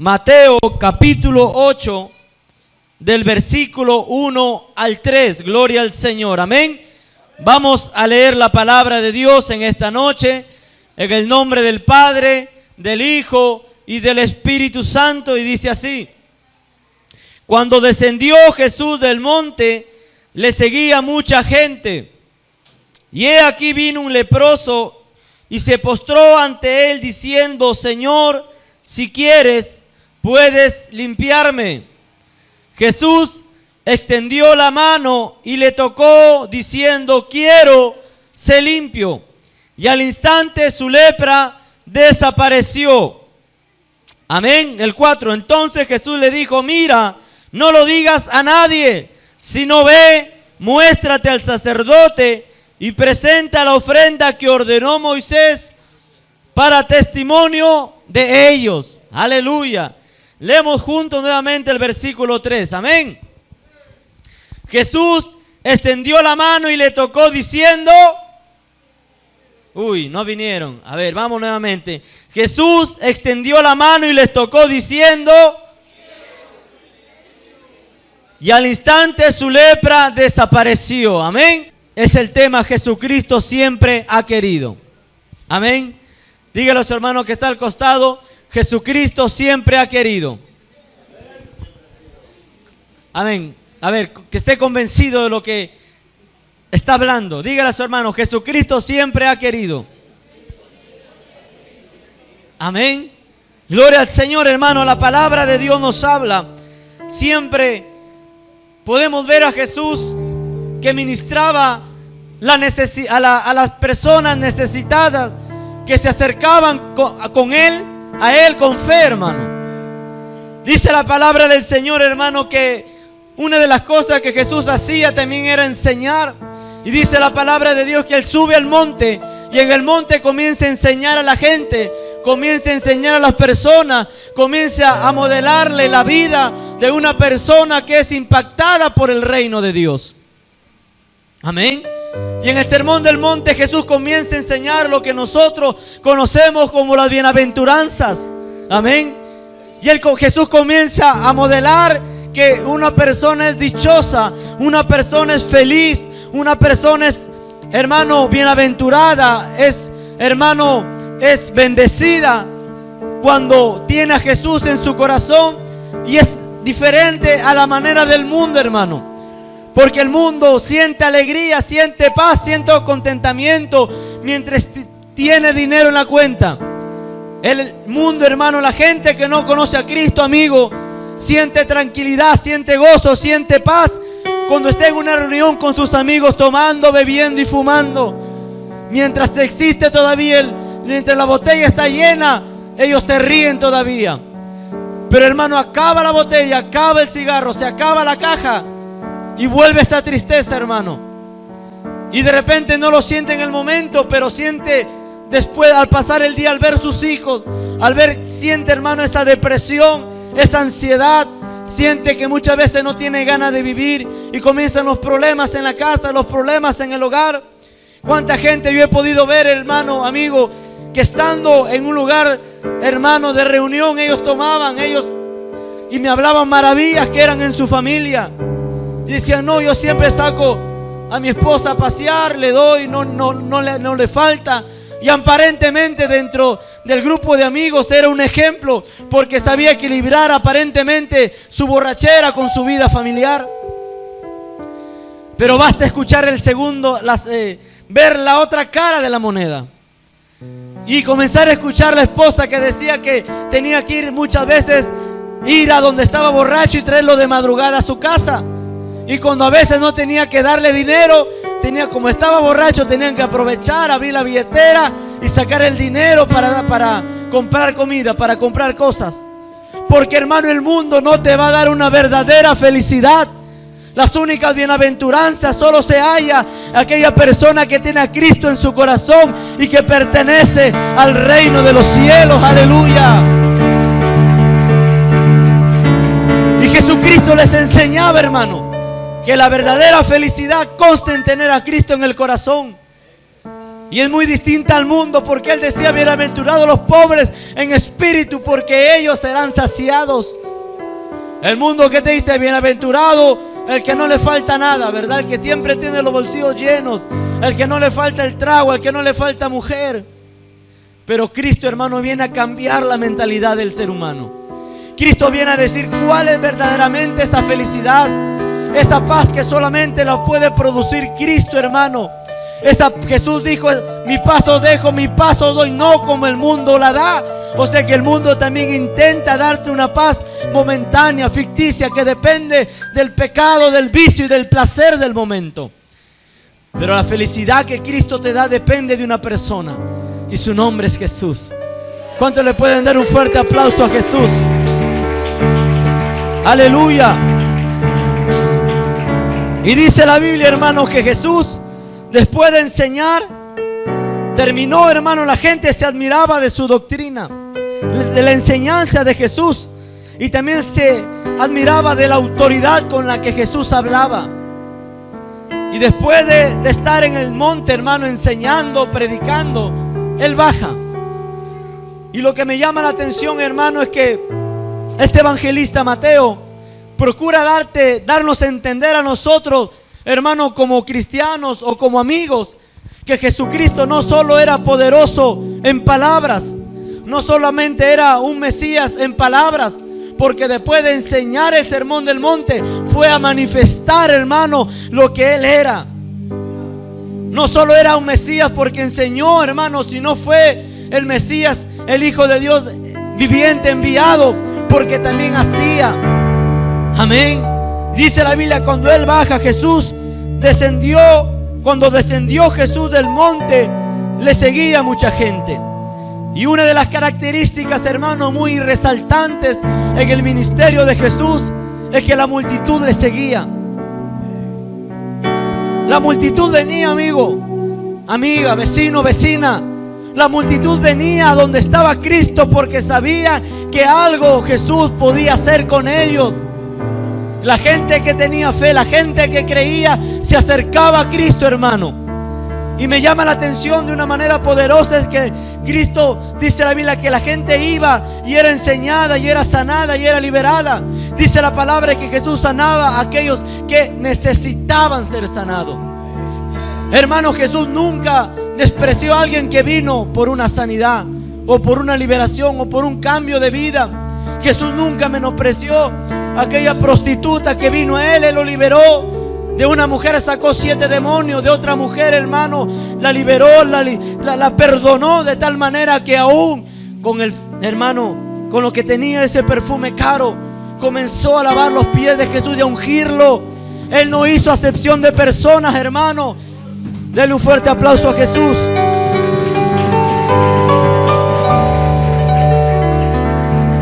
Mateo capítulo 8, del versículo 1 al 3. Gloria al Señor, amén. Vamos a leer la palabra de Dios en esta noche, en el nombre del Padre, del Hijo y del Espíritu Santo, y dice así: cuando descendió Jesús del monte, le seguía mucha gente, y he aquí vino un leproso y se postró ante él diciendo: Señor, si quieres, puedes limpiarme. Jesús extendió la mano y le tocó diciendo: quiero, sé limpio. Y al instante su lepra desapareció. Amén. El 4. Entonces Jesús le dijo: mira, no lo digas a nadie, sino ve, muéstrate al sacerdote y presenta la ofrenda que ordenó Moisés para testimonio de ellos. Aleluya. Leemos juntos nuevamente el versículo 3. Amén. Jesús extendió la mano y le tocó diciendo... no vinieron. A ver, vamos nuevamente. Jesús extendió la mano y les tocó diciendo... y al instante su lepra desapareció. Amén. Es el tema: Jesucristo siempre ha querido. Amén. Dígale a su hermano que está al costado: Jesucristo siempre ha querido. Amén. A ver, que esté convencido de lo que está hablando. Dígale a su hermano: Jesucristo siempre ha querido. Amén. Gloria al Señor, hermano. La palabra de Dios nos habla. Siempre podemos ver a Jesús que ministraba a las personas necesitadas que se acercaban a Él con fe, hermano. Dice la palabra del Señor, hermano, que una de las cosas que Jesús hacía también era enseñar. Y dice la palabra de Dios que Él sube al monte y en el monte comienza a enseñar a la gente, comienza a enseñar a las personas, comienza a modelarle la vida de una persona que es impactada por el reino de Dios. Amén. Y en el sermón del monte Jesús comienza a enseñar lo que nosotros conocemos como las bienaventuranzas. Amén. Y Jesús comienza a modelar que una persona es dichosa, una persona es feliz, una persona es, hermano, bienaventurada, es bendecida cuando tiene a Jesús en su corazón. Y es diferente a la manera del mundo, hermano, porque el mundo siente alegría, siente paz, siente contentamiento mientras tiene dinero en la cuenta. El mundo, hermano, la gente que no conoce a Cristo, amigo, siente tranquilidad, siente gozo, siente paz cuando está en una reunión con sus amigos tomando, bebiendo y fumando. Mientras existe todavía, mientras la botella está llena, ellos se ríen todavía. Pero, hermano, acaba la botella, acaba el cigarro, se acaba la caja y vuelve esa tristeza, hermano. Y de repente no lo siente en el momento, pero siente después, al pasar el día, al ver sus hijos, siente, hermano, esa depresión, esa ansiedad. Siente que muchas veces no tiene ganas de vivir y comienzan los problemas en la casa, los problemas en el hogar. ¿Cuánta gente yo he podido ver, hermano, amigo, que estando en un lugar, hermano, de reunión, ellos tomaban, y me hablaban maravillas que eran en su familia? Y decían: no, yo siempre saco a mi esposa a pasear, le doy, no le falta. Y aparentemente dentro del grupo de amigos era un ejemplo, porque sabía equilibrar aparentemente su borrachera con su vida familiar. Pero basta escuchar ver la otra cara de la moneda y comenzar a escuchar la esposa que decía que tenía que ir muchas veces, ir a donde estaba borracho y traerlo de madrugada a su casa. Y cuando a veces no tenía que darle dinero, como estaba borracho, tenían que aprovechar, abrir la billetera y sacar el dinero para comprar comida, para comprar cosas. Porque, hermano, el mundo no te va a dar una verdadera felicidad. Las únicas bienaventuranzas solo se halla aquella persona que tiene a Cristo en su corazón y que pertenece al reino de los cielos. Aleluya. Y Jesucristo les enseñaba, hermano, que la verdadera felicidad consta en tener a Cristo en el corazón. Y es muy distinta al mundo, porque Él decía: bienaventurados los pobres en espíritu, porque ellos serán saciados. El mundo que te dice: bienaventurado el que no le falta nada, ¿verdad? El que siempre tiene los bolsillos llenos, el que no le falta el trago, el que no le falta mujer. Pero Cristo, hermano, viene a cambiar la mentalidad del ser humano. Cristo viene a decir cuál es verdaderamente esa felicidad, esa paz que solamente la puede producir Cristo, hermano. Jesús dijo: mi paz os dejo, mi paz os doy, no como el mundo la da. O sea que el mundo también intenta darte una paz momentánea, ficticia, que depende del pecado, del vicio y del placer del momento. Pero la felicidad que Cristo te da depende de una persona, y su nombre es Jesús. ¿Cuántos le pueden dar un fuerte aplauso a Jesús? Aleluya. Y dice la Biblia, hermano, que Jesús, después de enseñar, terminó, hermano, la gente se admiraba de su doctrina, de la enseñanza de Jesús, y también se admiraba de la autoridad con la que Jesús hablaba. Y después de estar en el monte, hermano, enseñando, predicando, Él baja. Y lo que me llama la atención, hermano, es que este evangelista Mateo procura darnos a entender a nosotros, hermano, como cristianos o como amigos, que Jesucristo no solo era poderoso en palabras, no solamente era un Mesías en palabras, porque después de enseñar el sermón del monte fue a manifestar, hermano, lo que Él era. No solo era un Mesías porque enseñó, hermano, sino fue el Mesías, el Hijo de Dios viviente, enviado, porque también hacía. Amén. Dice la Biblia: cuando Él baja, Jesús descendió. Cuando descendió Jesús del monte, le seguía mucha gente. Y una de las características, hermano, muy resaltantes en el ministerio de Jesús es que la multitud le seguía. La multitud venía, amigo, amiga, vecino, vecina. La multitud venía a donde estaba Cristo porque sabía que algo Jesús podía hacer con ellos. La gente que tenía fe, la gente que creía, se acercaba a Cristo, hermano. Y me llama la atención de una manera poderosa es que Cristo, dice la Biblia, que la gente iba y era enseñada y era sanada y era liberada. Dice la palabra que Jesús sanaba a aquellos que necesitaban ser sanados. Hermano, Jesús nunca despreció a alguien que vino por una sanidad o por una liberación o por un cambio de vida. Jesús nunca menospreció a aquella prostituta que vino a Él lo liberó. De una mujer sacó 7 demonios, de otra mujer, hermano, la liberó, la perdonó de tal manera que aún con el hermano, con lo que tenía ese perfume caro, comenzó a lavar los pies de Jesús y a ungirlo. Él no hizo acepción de personas, hermano. Denle un fuerte aplauso a Jesús.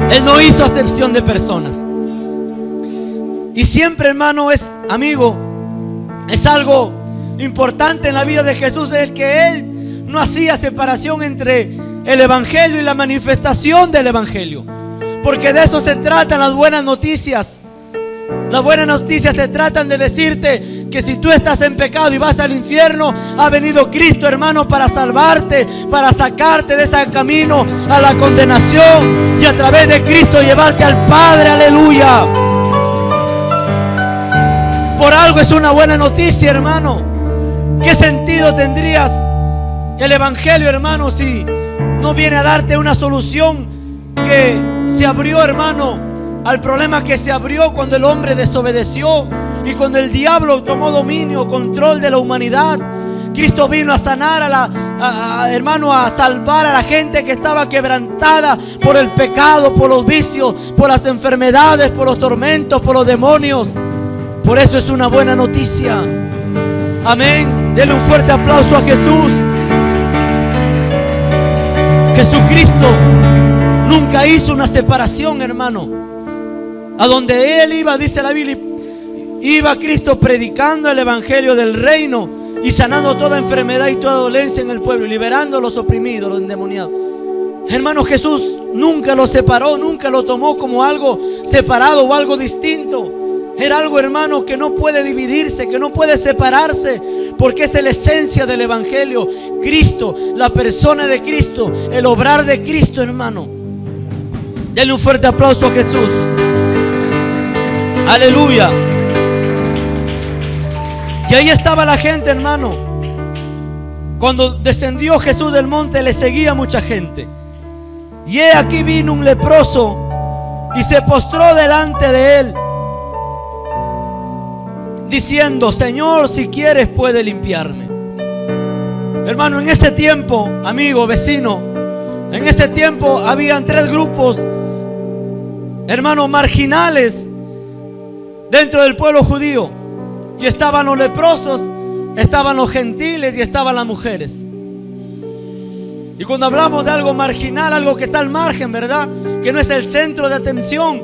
Él no hizo acepción de personas. Y siempre, hermano, es algo importante en la vida de Jesús, es que Él no hacía separación entre el evangelio y la manifestación del evangelio, porque de eso se tratan las buenas noticias. Las buenas noticias se tratan de decirte que si tú estás en pecado y vas al infierno, ha venido Cristo, hermano, para salvarte, para sacarte de ese camino a la condenación y a través de Cristo llevarte al Padre. Aleluya. Por algo es una buena noticia, hermano. ¿Qué sentido tendrías el evangelio, hermano, si no viene a darte una solución que se abrió, hermano, al problema que se abrió cuando el hombre desobedeció y cuando el diablo tomó dominio, control de la humanidad? Cristo vino a sanar hermano, a salvar a la gente que estaba quebrantada por el pecado, por los vicios, por las enfermedades, por los tormentos, por los demonios. Por eso es una buena noticia. Amén. Denle un fuerte aplauso a Jesús. Jesucristo nunca hizo una separación, hermano. A donde Él iba, dice la Biblia, iba Cristo predicando el evangelio del reino y sanando toda enfermedad y toda dolencia en el pueblo, y liberando a los oprimidos, los endemoniados. Hermano, Jesús nunca lo separó, nunca lo tomó como algo separado o algo distinto. Era algo, hermano, que no puede dividirse, que no puede separarse, porque es la esencia del evangelio. Cristo, la persona de Cristo, el obrar de Cristo, hermano. Denle un fuerte aplauso a Jesús. Aleluya. Y ahí estaba la gente, hermano. Cuando descendió Jesús del monte, le seguía mucha gente. Y he aquí vino un leproso y se postró delante de él, diciendo: Señor, si quieres puede limpiarme. Hermano, en ese tiempo, amigo, vecino, en ese tiempo habían 3 grupos, hermanos, marginales dentro del pueblo judío. Y estaban los leprosos, estaban los gentiles y estaban las mujeres. Y cuando hablamos de algo marginal, algo que está al margen, ¿verdad? Que no es el centro de atención,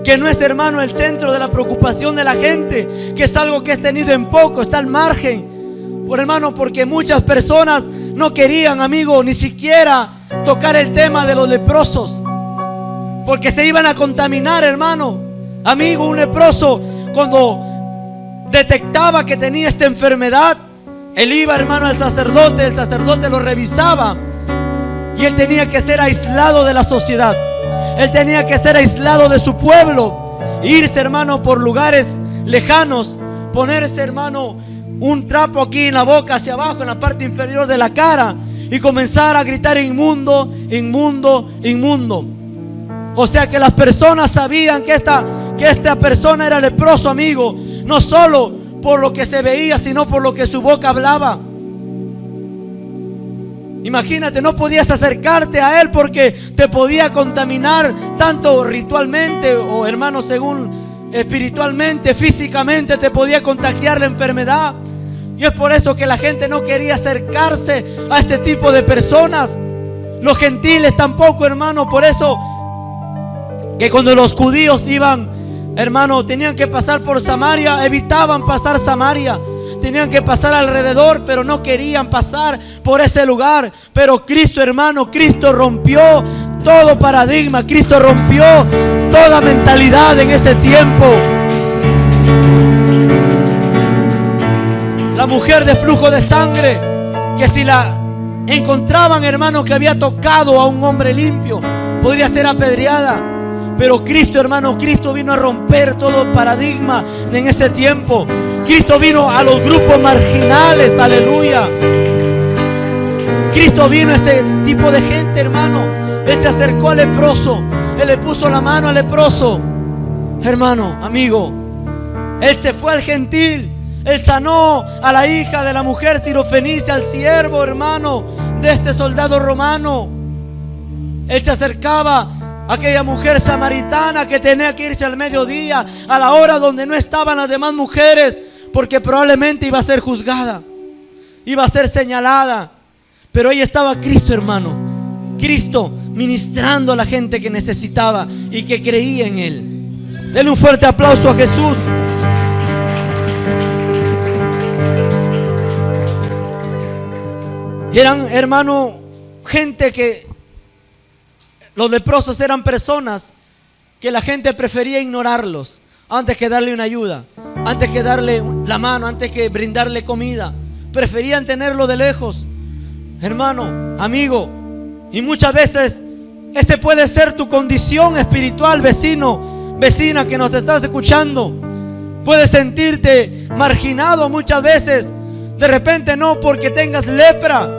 que no es, hermano, el centro de la preocupación de la gente, que es algo que es tenido en poco, está al margen. Por hermano, porque muchas personas no querían, amigo, ni siquiera tocar el tema de los leprosos, porque se iban a contaminar, hermano. Amigo, un leproso, cuando detectaba que tenía esta enfermedad, él iba, hermano, al sacerdote, el sacerdote lo revisaba y él tenía que ser aislado de la sociedad. Él tenía que ser aislado de su pueblo, irse, hermano, por lugares lejanos, ponerse, hermano, un trapo aquí en la boca, hacia abajo, en la parte inferior de la cara, y comenzar a gritar: inmundo, inmundo, inmundo. O sea que las personas sabían que esta persona era leproso, amigo, no solo por lo que se veía, sino por lo que su boca hablaba. Imagínate, no podías acercarte a él porque te podía contaminar, tanto ritualmente o, hermano, según espiritualmente, físicamente te podía contagiar la enfermedad. Y es por eso que la gente no quería acercarse a este tipo de personas. Los gentiles tampoco, hermano. Por eso que cuando los judíos iban, hermano, tenían que pasar por Samaria, evitaban pasar Samaria. Tenían que pasar alrededor, pero no querían pasar por ese lugar. Pero Cristo, hermano, Cristo rompió todo paradigma. Cristo rompió toda mentalidad en ese tiempo. La mujer de flujo de sangre, que si la encontraban, hermano, que había tocado a un hombre limpio, podría ser apedreada. Pero Cristo, hermano, Cristo vino a romper todo paradigma en ese tiempo. Cristo vino a los grupos marginales, aleluya. Cristo vino a ese tipo de gente, hermano. Él se acercó al leproso, él le puso la mano al leproso, hermano, amigo. Él se fue al gentil, él sanó a la hija de la mujer sirofenicia, al siervo, hermano, de este soldado romano. Él se acercaba a aquella mujer samaritana que tenía que irse al mediodía, a la hora donde no estaban las demás mujeres, porque probablemente iba a ser juzgada, iba a ser señalada. Pero ahí estaba Cristo, hermano. Cristo ministrando a la gente que necesitaba y que creía en Él. Denle un fuerte aplauso a Jesús. Eran, hermano, gente que los leprosos eran personas que la gente prefería ignorarlos antes que darle una ayuda, antes que darle la mano, antes que brindarle comida. Preferían tenerlo de lejos, hermano, amigo. Y muchas veces ese puede ser tu condición espiritual, vecino, vecina que nos estás escuchando. Puedes sentirte marginado muchas veces. De repente no porque tengas lepra,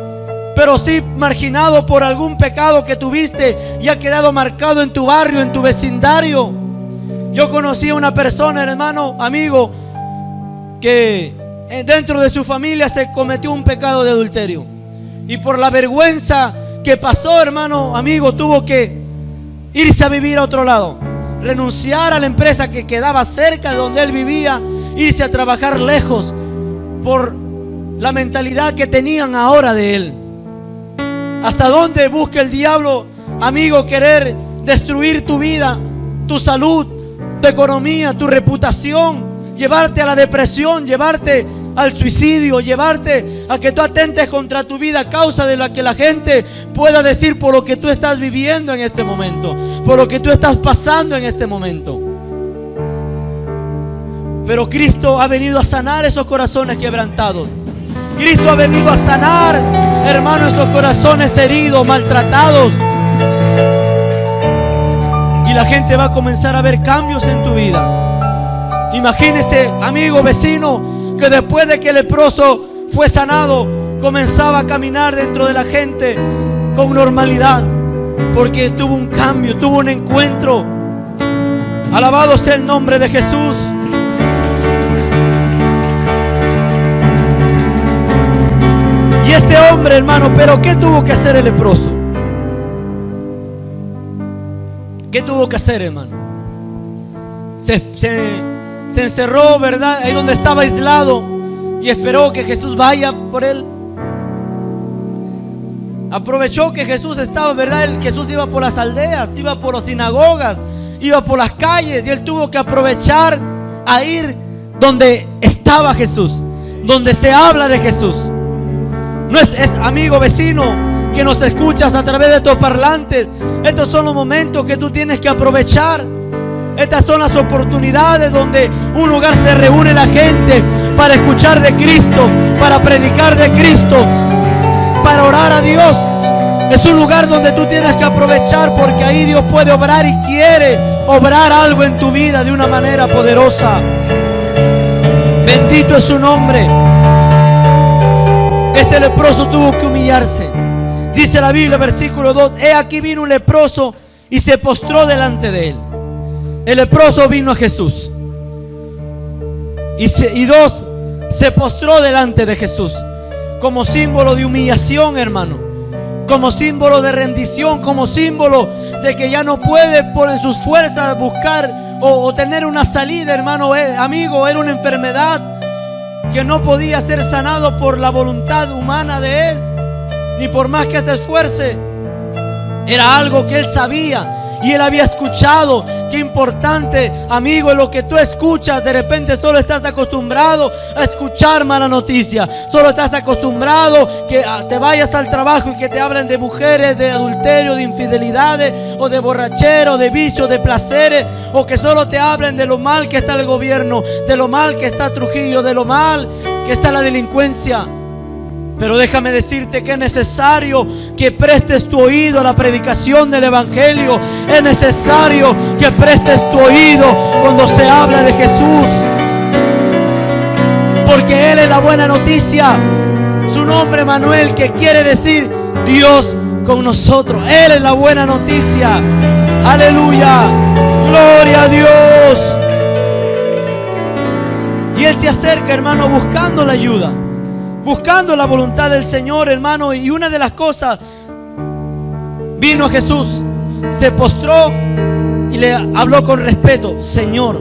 pero sí marginado por algún pecado que tuviste y ha quedado marcado en tu barrio, en tu vecindario. Yo conocí a una persona, hermano, amigo, que dentro de su familia se cometió un pecado de adulterio. Y por la vergüenza que pasó, hermano, amigo, tuvo que irse a vivir a otro lado. Renunciar a la empresa que quedaba cerca de donde él vivía, irse a trabajar lejos por la mentalidad que tenían ahora de él. ¿Hasta dónde busca el diablo, amigo, querer destruir tu vida, tu salud, tu economía, tu reputación, llevarte a la depresión, llevarte al suicidio, llevarte a que tú atentes contra tu vida a causa de la que la gente pueda decir por lo que tú estás viviendo en este momento, por lo que tú estás pasando en este momento? Pero Cristo ha venido a sanar esos corazones quebrantados. Cristo ha venido a sanar, hermano, esos corazones heridos, maltratados. Y la gente va a comenzar a ver cambios en tu vida. Imagínese, amigo, vecino, que después de que el leproso fue sanado, comenzaba a caminar dentro de la gente con normalidad, porque tuvo un cambio, tuvo un encuentro. Alabado sea el nombre de Jesús. Y este hombre, hermano, pero ¿qué tuvo que hacer el leproso? ¿Qué tuvo que hacer, hermano? Se encerró, ¿verdad? Ahí donde estaba aislado, y esperó que Jesús vaya por él. Aprovechó que Jesús estaba, ¿verdad? Jesús iba por las aldeas, iba por las sinagogas, iba por las calles, y él tuvo que aprovechar a ir donde estaba Jesús, donde se habla de Jesús. No es amigo, vecino, que nos escuchas a través de tus parlantes. Estos son los momentos que tú tienes que aprovechar. Estas son las oportunidades donde un lugar se reúne la gente para escuchar de Cristo, para predicar de Cristo, para orar a Dios. Es un lugar donde tú tienes que aprovechar, porque ahí Dios puede obrar y quiere obrar algo en tu vida de una manera poderosa. Bendito es su nombre. Este leproso tuvo que humillarse. Dice la Biblia, versículo 2: he aquí vino un leproso y se postró delante de él. El leproso vino a Jesús. Y dos, se postró delante de Jesús, como símbolo de humillación, hermano, como símbolo de rendición, como símbolo de que ya no puede por en sus fuerzas buscar o tener una salida, hermano. Amigo, era una enfermedad que no podía ser sanado por la voluntad humana de él, ni por más que se esfuerce. Era algo que él sabía y él había escuchado. Qué importante, amigo, lo que tú escuchas. De repente solo estás acostumbrado a escuchar mala noticia. Solo estás acostumbrado que te vayas al trabajo y que te hablen de mujeres, de adulterio, de infidelidades, o de borrachera, o de vicios, de placeres, o que solo te hablen de lo mal que está el gobierno, de lo mal que está Trujillo, de lo mal que está la delincuencia. Pero déjame decirte que es necesario que prestes tu oído a la predicación del Evangelio. Es necesario que prestes tu oído cuando se habla de Jesús, porque Él es la buena noticia. Su nombre, Manuel, que quiere decir Dios con nosotros. Él es la buena noticia. Aleluya, gloria a Dios. Y Él se acerca, hermano, buscando la ayuda, buscando la voluntad del Señor, hermano. Y una de las cosas, vino a Jesús, se postró y le habló con respeto: Señor.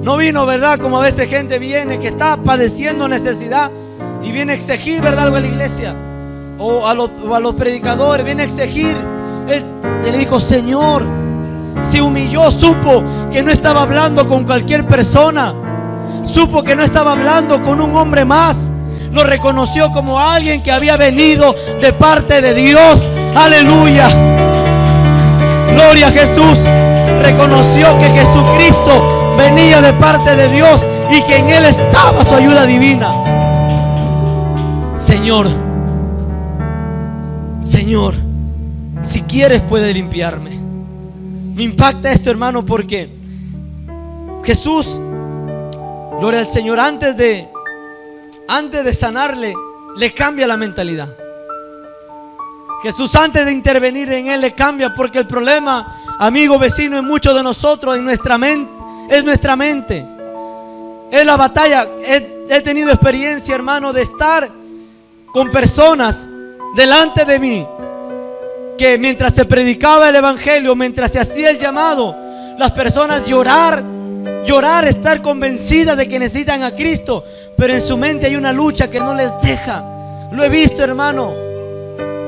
No vino, ¿verdad? Como a veces gente viene que está padeciendo necesidad y viene a exigir, ¿verdad?, algo a la iglesia o a los predicadores, viene a exigir. Él le dijo: Señor. Se humilló, supo que no estaba hablando con cualquier persona, supo que no estaba hablando con un hombre más. Lo reconoció como alguien que había venido de parte de Dios. Aleluya, gloria a Jesús. Reconoció que Jesucristo venía de parte de Dios y que en Él estaba su ayuda divina. Señor, Señor, si quieres puedes limpiarme. Me impacta esto, hermano, porque Jesús, gloria al Señor, antes de sanarle, le cambia la mentalidad. Jesús, antes de intervenir en él, le cambia, porque el problema, amigo, vecino, en muchos de nosotros, en nuestra mente, es nuestra mente. Es la batalla. He tenido experiencia, hermano, de estar con personas delante de mí, que mientras se predicaba el Evangelio, mientras se hacía el llamado, las personas llorar, estar convencidas de que necesitan a Cristo, pero en su mente hay una lucha que no les deja. Lo he visto, hermano.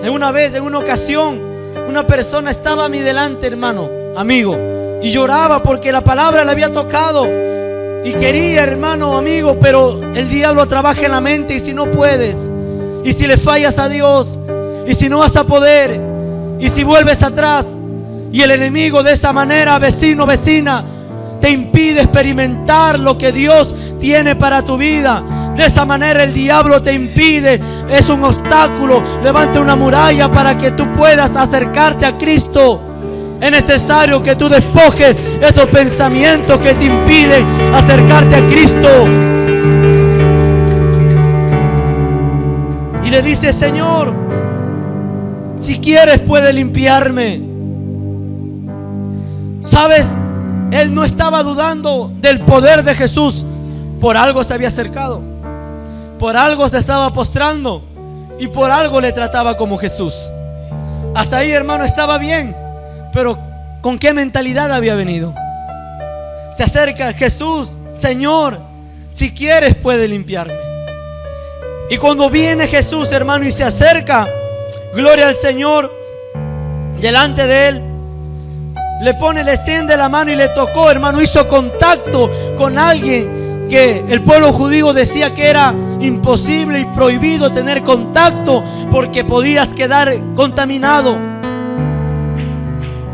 En una ocasión, una persona estaba a mi delante, hermano, amigo, y lloraba porque la palabra le había tocado y quería, hermano, amigo, pero el diablo trabaja en la mente. Y si no puedes, y si le fallas a Dios, y si no vas a poder, y si vuelves atrás, y el enemigo de esa manera, vecino, vecina, te impide experimentar lo que Dios tiene para tu vida. De esa manera el diablo te impide, es un obstáculo, levanta una muralla para que tú puedas acercarte a Cristo. Es necesario que tú despojes esos pensamientos que te impiden acercarte a Cristo. Y le dice: Señor, si quieres puedes limpiarme. ¿Sabes? Él no estaba dudando del poder de Jesús. Por algo se había acercado, por algo se estaba postrando y por algo le trataba como Jesús. Hasta ahí, hermano, estaba bien. Pero ¿con qué mentalidad había venido? Se acerca: Jesús, Señor, si quieres puedes limpiarme. Y cuando viene Jesús, hermano, y se acerca, gloria al Señor, delante de él, le extiende la mano y le tocó, hermano. Hizo contacto con alguien que el pueblo judío decía que era imposible y prohibido tener contacto porque podías quedar contaminado.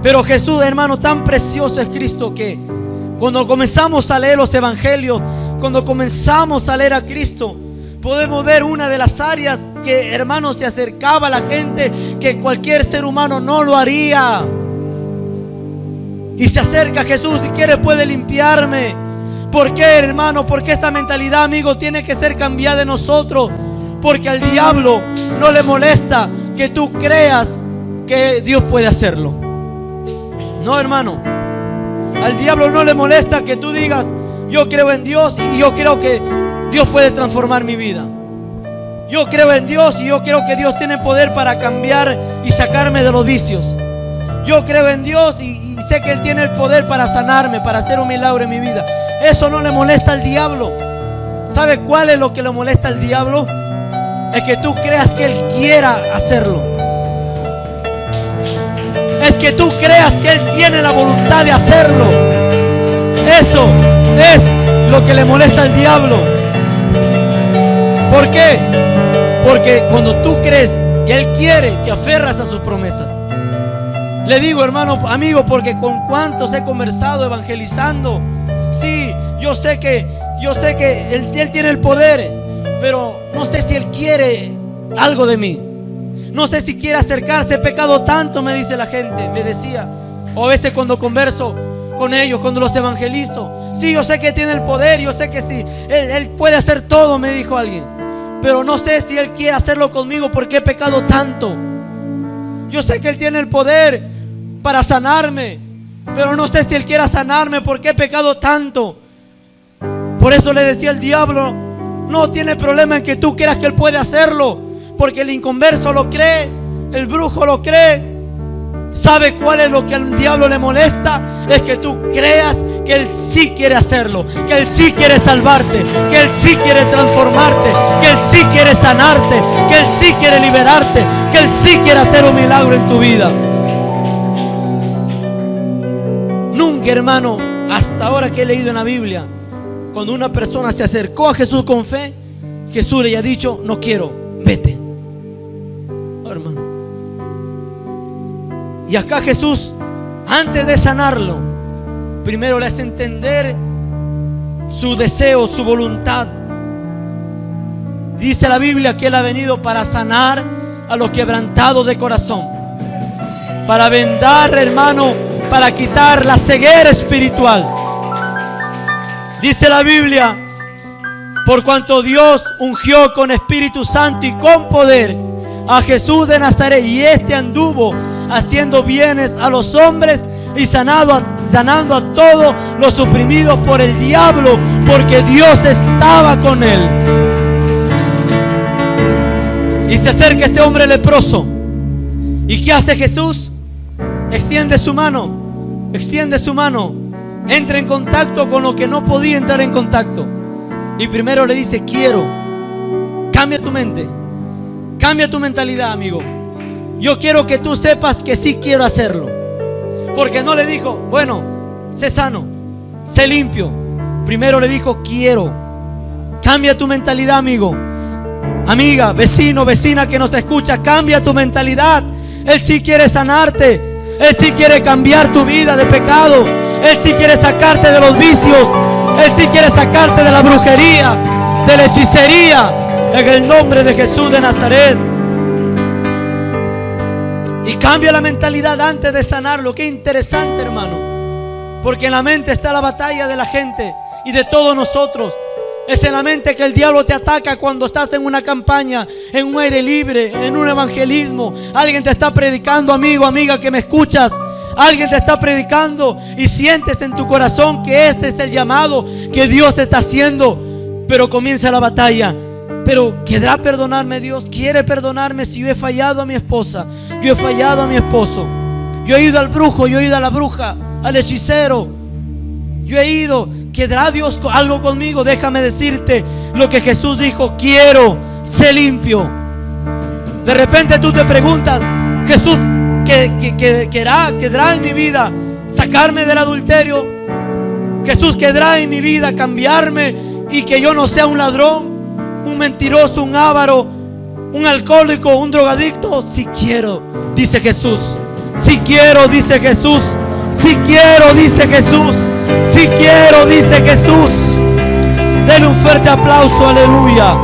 Pero Jesús, hermano, tan precioso es Cristo, que cuando comenzamos a leer los evangelios, cuando comenzamos a leer a Cristo, podemos ver una de las áreas que, hermano, se acercaba a la gente que cualquier ser humano no lo haría. Y se acerca a Jesús: si quiere puede limpiarme. ¿Por qué, hermano? Porque esta mentalidad, amigo, tiene que ser cambiada de nosotros. Porque al diablo no le molesta que tú creas que Dios puede hacerlo. No, hermano. Al diablo no le molesta que tú digas: yo creo en Dios y yo creo que Dios puede transformar mi vida. Yo creo en Dios y yo creo que Dios tiene poder para cambiar y sacarme de los vicios. Yo creo en Dios y sé que Él tiene el poder para sanarme, para hacer un milagro en mi vida. Eso no le molesta al diablo. ¿Sabe cuál es lo que le molesta al diablo? Es que tú creas que Él quiera hacerlo. Es que tú creas que Él tiene la voluntad de hacerlo. Eso es lo que le molesta al diablo. ¿Por qué? Porque cuando tú crees que Él quiere, te aferras a sus promesas. Le digo, hermano, amigo, porque con cuántos he conversado evangelizando. Sí, yo sé que Él tiene el poder, pero no sé si Él quiere algo de mí. No sé si quiere acercarse. He pecado tanto, me dice la gente, me decía. O a veces cuando converso con ellos, cuando los evangelizo: sí, yo sé que tiene el poder, yo sé que sí, Él puede hacer todo, me dijo alguien. Pero no sé si Él quiere hacerlo conmigo porque he pecado tanto. Yo sé que Él tiene el poder para sanarme, pero no sé si Él quiera sanarme porque he pecado tanto. Por eso le decía al diablo: no tiene problema en que tú creas que Él puede hacerlo, porque el inconverso lo cree, el brujo lo cree. ¿Sabe cuál es lo que al diablo le molesta? Es que tú creas que Él sí quiere hacerlo, que Él sí quiere salvarte, que Él sí quiere transformarte, que Él sí quiere sanarte, que Él sí quiere liberarte, que Él sí quiere hacer un milagro en tu vida. Nunca, hermano, hasta ahora que he leído en la Biblia, cuando una persona se acercó a Jesús con fe, Jesús le haya dicho: no quiero, vete. Oh, hermano. Y acá Jesús, antes de sanarlo, primero le hace entender su deseo, su voluntad. Dice la Biblia que Él ha venido para sanar a los quebrantados de corazón, para vendar, hermano, para quitar la ceguera espiritual. Dice la Biblia: por cuanto Dios ungió con Espíritu Santo y con poder a Jesús de Nazaret, y este anduvo haciendo bienes a los hombres y sanando a todos los oprimidos por el diablo, porque Dios estaba con él. Y se acerca este hombre leproso. ¿Y qué hace Jesús? Extiende su mano, entra en contacto con lo que no podía entrar en contacto. Y primero le dice: quiero. Cambia tu mente, cambia tu mentalidad, amigo. Yo quiero que tú sepas que sí quiero hacerlo. Porque no le dijo: bueno, sé sano, sé limpio. Primero le dijo: quiero. Cambia tu mentalidad, amigo. Amiga, vecino, vecina que nos escucha, cambia tu mentalidad. Él sí quiere sanarte. Él sí quiere cambiar tu vida de pecado. Él sí quiere sacarte de los vicios. Él sí quiere sacarte de la brujería. de la hechicería, en el nombre de Jesús de Nazaret. Y cambia la mentalidad antes de sanarlo. Qué interesante, hermano, porque en la mente está la batalla de la gente y de todos nosotros. Es en la mente que el diablo te ataca cuando estás en una campaña, en un aire libre, en un evangelismo. Alguien te está predicando, amigo, amiga, que me escuchas. Alguien te está predicando y sientes en tu corazón que ese es el llamado que Dios te está haciendo. Pero comienza la batalla. Pero ¿querrá perdonarme Dios? ¿Quiere perdonarme si yo he fallado a mi esposa? Yo he fallado a mi esposo. Yo he ido al brujo, yo he ido a la bruja, al hechicero. Yo he ido. ¿Quedará Dios algo conmigo? Déjame decirte lo que Jesús dijo: quiero ser limpio. De repente tú te preguntas: Jesús, ¿quedará en mi vida sacarme del adulterio? Jesús, ¿quedará en mi vida cambiarme y que yo no sea un ladrón, un mentiroso, un avaro, un alcohólico, un drogadicto? Si quiero, dice Jesús. Si quiero, dice Jesús. Si quiero, dice Jesús. Si quiero, dice Jesús. Denle un fuerte aplauso, aleluya.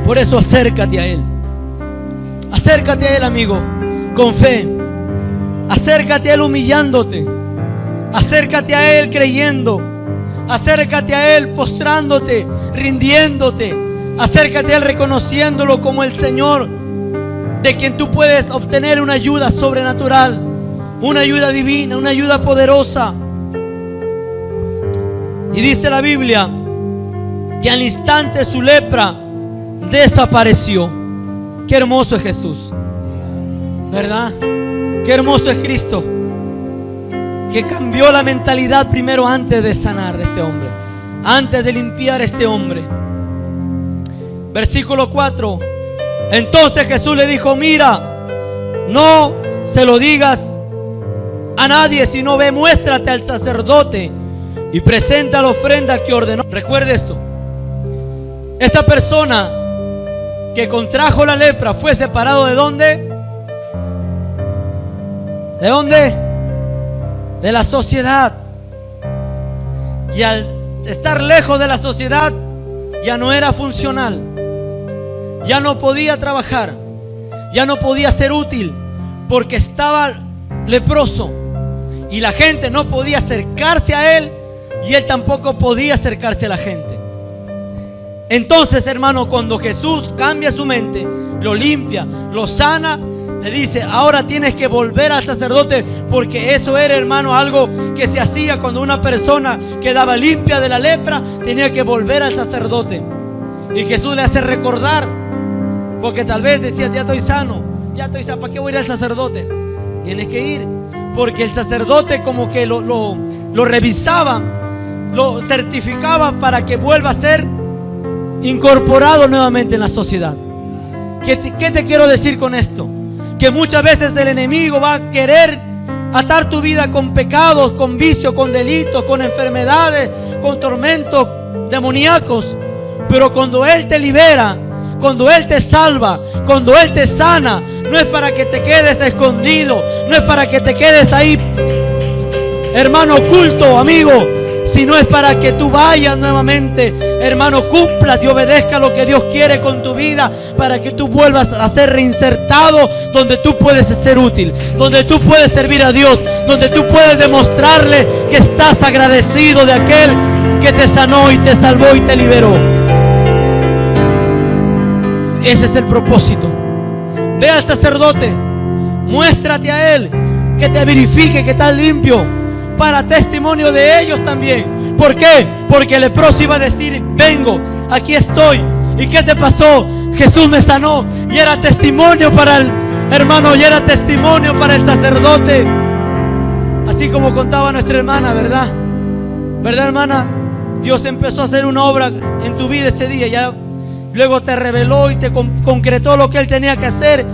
Por eso acércate a Él. Acércate a Él, amigo, con fe. Acércate a Él humillándote. Acércate a Él creyendo. Acércate a Él postrándote, rindiéndote. Acércate a Él reconociéndolo como el Señor, de quien tú puedes obtener una ayuda sobrenatural, una ayuda divina, una ayuda poderosa. Y dice la Biblia que al instante su lepra desapareció. Qué hermoso es Jesús, ¿verdad? Qué hermoso es Cristo, que cambió la mentalidad primero antes de sanar a este hombre, antes de limpiar a este hombre. Versículo 4. Entonces Jesús le dijo: mira, no se lo digas a nadie, sino ve, muéstrate al sacerdote y presenta la ofrenda que ordenó. Recuerde esto: esta persona que contrajo la lepra fue separado ¿de dónde? ¿De dónde? De la sociedad. Y al estar lejos de la sociedad, ya no era funcional, ya no podía trabajar, ya no podía ser útil, porque estaba leproso. Y la gente no podía acercarse a él, y él tampoco podía acercarse a la gente. Entonces, hermano, cuando Jesús cambia su mente, lo limpia, lo sana, le dice: ahora tienes que volver al sacerdote, porque eso era, hermano, algo que se hacía cuando una persona quedaba limpia de la lepra. Tenía que volver al sacerdote. Y Jesús le hace recordar, porque tal vez decía: ya estoy sano, ¿para qué voy a ir al sacerdote? Tienes que ir, porque el sacerdote como que lo revisaba, lo certificaba para que vuelva a ser incorporado nuevamente en la sociedad. ¿Qué te quiero decir con esto? Que muchas veces el enemigo va a querer atar tu vida con pecados, con vicios, con delitos, con enfermedades, con tormentos demoníacos. Pero cuando Él te libera, cuando Él te salva, cuando Él te sana, no es para que te quedes escondido, no es para que te quedes ahí, hermano, oculto, amigo, sino es para que tú vayas nuevamente, hermano, cumplas y obedezca lo que Dios quiere con tu vida, para que tú vuelvas a ser reinsertado donde tú puedes ser útil, donde tú puedes servir a Dios, donde tú puedes demostrarle que estás agradecido de aquel que te sanó y te salvó y te liberó. Ese es el propósito. Ve al sacerdote, muéstrate a él, que te verifique que estás limpio, para testimonio de ellos también. ¿Por qué? Porque el leproso iba a decir: vengo, aquí estoy. ¿Y qué te pasó? Jesús me sanó. Y era testimonio para el hermano, y era testimonio para el sacerdote. Así como contaba nuestra hermana, ¿verdad? ¿Verdad, hermana? Dios empezó a hacer una obra en tu vida ese día. Ya luego te reveló y te concretó lo que Él tenía que hacer.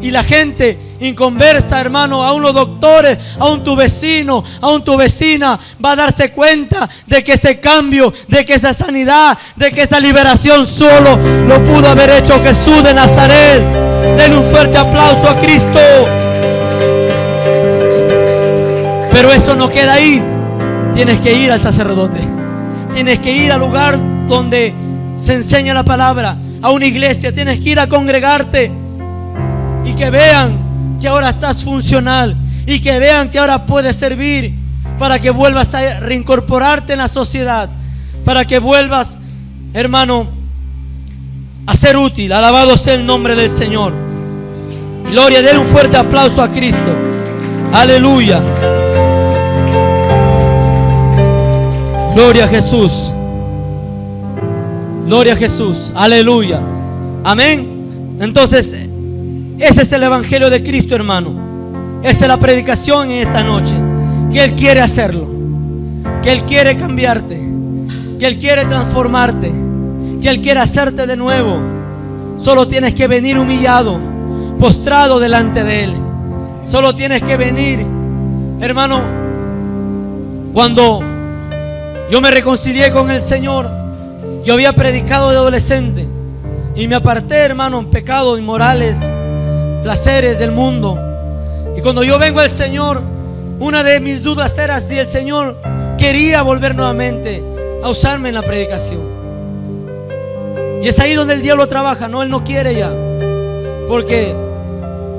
Y la gente inconversa, hermano, aún los doctores, aún tu vecino, aún tu vecina, va a darse cuenta de que ese cambio, de que esa sanidad, de que esa liberación solo lo pudo haber hecho Jesús de Nazaret. Denle un fuerte aplauso a Cristo. Pero eso no queda ahí. Tienes que ir al sacerdote. tienes que ir al lugar donde se enseña la palabra, a una iglesia. Tienes que ir a congregarte y que vean que ahora estás funcional y que vean que ahora puedes servir, para que vuelvas a reincorporarte en la sociedad, para que vuelvas, hermano, a ser útil. Alabado sea el nombre del Señor. Gloria, denle un fuerte aplauso a Cristo. Aleluya. Gloria a Jesús. Gloria a Jesús. Aleluya. Amén. Entonces, ese es el evangelio de Cristo, hermano. Esa es la predicación en esta noche. Que Él quiere hacerlo, que Él quiere cambiarte, que Él quiere transformarte, que Él quiere hacerte de nuevo. Solo tienes que venir humillado, postrado delante de Él. Solo tienes que venir, hermano. Cuando yo me reconcilié con el Señor, yo había predicado de adolescente y me aparté, hermano, en pecados inmorales, placeres del mundo. Y cuando yo vengo al Señor, una de mis dudas era si el Señor quería volver nuevamente a usarme en la predicación. Y es ahí donde el diablo trabaja. No, él no quiere ya, porque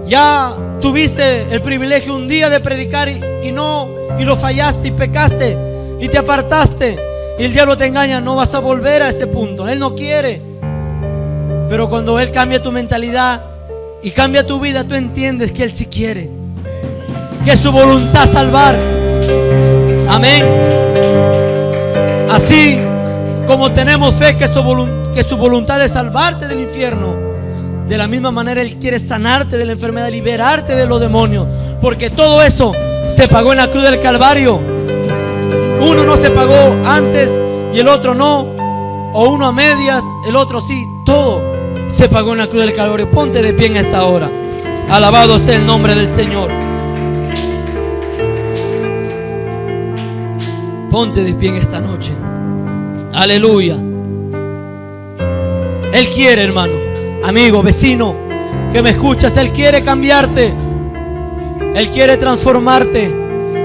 ya tuviste el privilegio un día de predicar y lo fallaste y pecaste y te apartaste, y el diablo te engaña. No vas a volver a ese punto. Él no quiere. Pero cuando Él cambia tu mentalidad y cambia tu vida, tú entiendes que Él sí quiere, que es su voluntad salvar. Amén. Así como tenemos fe que su voluntad es salvarte del infierno, de la misma manera Él quiere sanarte de la enfermedad, liberarte de los demonios, porque todo eso se pagó en la cruz del Calvario. Uno no se pagó antes y el otro no, o uno a medias, el otro sí. Todo se pagó en la cruz del Calvario. Ponte de pie en esta hora. Alabado sea el nombre del Señor. Ponte de pie en esta noche. Aleluya. Él quiere, hermano, amigo, vecino, que me escuchas. Él quiere cambiarte. Él quiere transformarte.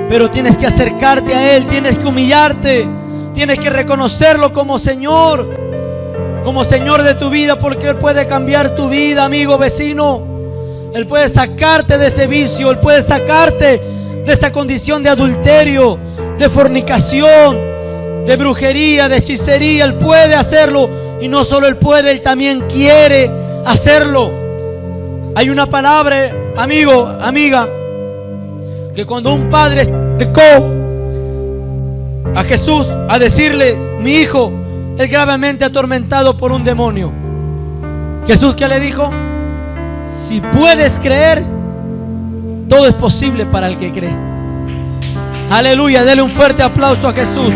Pero tienes que acercarte a Él. Tienes que humillarte. Tienes que reconocerlo como Señor de tu vida, porque Él puede cambiar tu vida, amigo, vecino. Él puede sacarte de ese vicio. Él puede sacarte de esa condición de adulterio, de fornicación, de brujería, de hechicería. Él puede hacerlo. Y no solo Él puede, Él también quiere hacerlo. Hay una palabra, amigo, amiga, que cuando un padre se acercó a Jesús a decirle: mi hijo es gravemente atormentado por un demonio, Jesús, ¿qué le dijo? Si puedes creer, todo es posible para el que cree. Aleluya, dele un fuerte aplauso a Jesús.